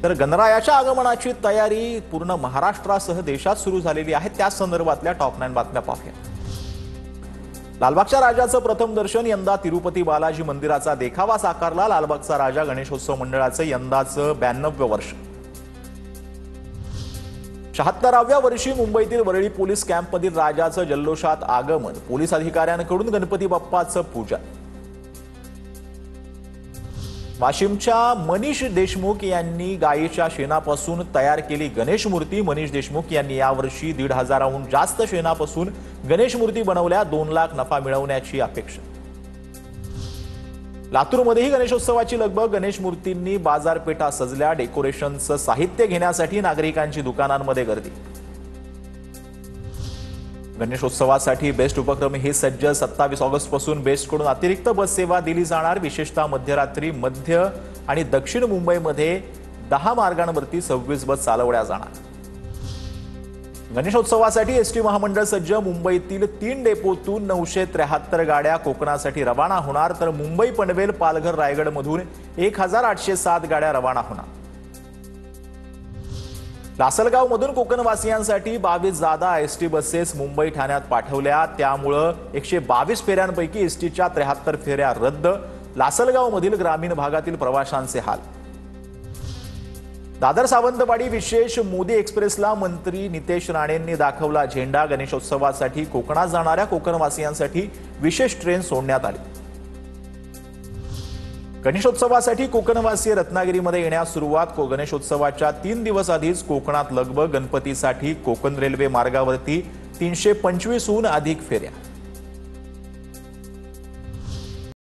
तर गणरायाच्या आगमनाची तयारी पूर्ण महाराष्ट्रासह देशात सुरू झालेली आहे। त्या संदर्भातल्या टॉप 9 बातम्या पाहूया। लालबागच्या राजाचं प्रथम दर्शन, यंदा तिरुपती बालाजी मंदिराचा देखावा साकारला। लालबागचा राजा गणेशोत्सव मंडळाचं यंदाचं 92 वर्ष। 76व्या वर्षी मुंबईतील वरळी पोलीस कॅम्पमधील राजाचं जल्लोषात आगमन, पोलीस अधिकाऱ्यांकडून गणपती बाप्पाचं पूजन। वाशिमच्या मनीष देशमुख यांनी गायीच्या शेणापासून तयार केली गणेश मूर्ती। मनीष देशमुख यांनी यावर्षी 1,500हून जास्त शेणापासून गणेश मूर्ती बनवल्या। 2 लाख नफा मिळवण्याची अपेक्षा। लातूरमध्येही गणेशोत्सवाची लगबग, गणेश मूर्तींनी बाजारपेठा सजल्या। डेकोरेशनचं साहित्य घेण्यासाठी नागरिकांची दुकानांमध्ये गर्दी। गणेशोत्सवासाठी बेस्ट उपक्रम हे सज्ज। 27 ऑगस्ट पासून बेस्टकडून अतिरिक्त बस सेवा दिली जाणार। विशेषतः मध्यरात्री मध्य आणि दक्षिण मुंबईमध्ये 10 मार्गांवरती 26 बस चालवल्या जाणार। गणेशोत्सवासाठी एसटी महामंडळ सज्ज। मुंबईतील 3 डेपोतून 973 गाड्या कोकणासाठी रवाना होणार, तर मुंबई, पनवेल, पालघर, रायगड मधून 1807 गाड्या रवाना होणार। लासलगाव मधून कोकणवासियांसाठी 22 जादा एसटी बसेस मुंबई ठाण्यात पाठवल्या। त्यामुळे 122 फेऱ्यांपैकी एसटीच्या 73 फेऱ्या रद्द। लासलगाव मधील ग्रामीण भागातील प्रवाशांचे हाल। दादर सावंतवाडी विशेष मोदी एक्सप्रेसला मंत्री नितेश राणेंनी दाखवला झेंडा। गणेशोत्सवासाठी कोकणात जाणाऱ्या कोकणवासियांसाठी विशेष ट्रेन सोडण्यात आली। गणेशोत्सवासाठी कोकणवासी रत्नागिरीमध्ये येण्यास सुरुवात। गणेशोत्सवाच्या 3 दिवस आधीच कोकणात लगबग। गणपतीसाठी कोकण रेल्वे मार्गावरती 325हून अधिक फेऱ्या।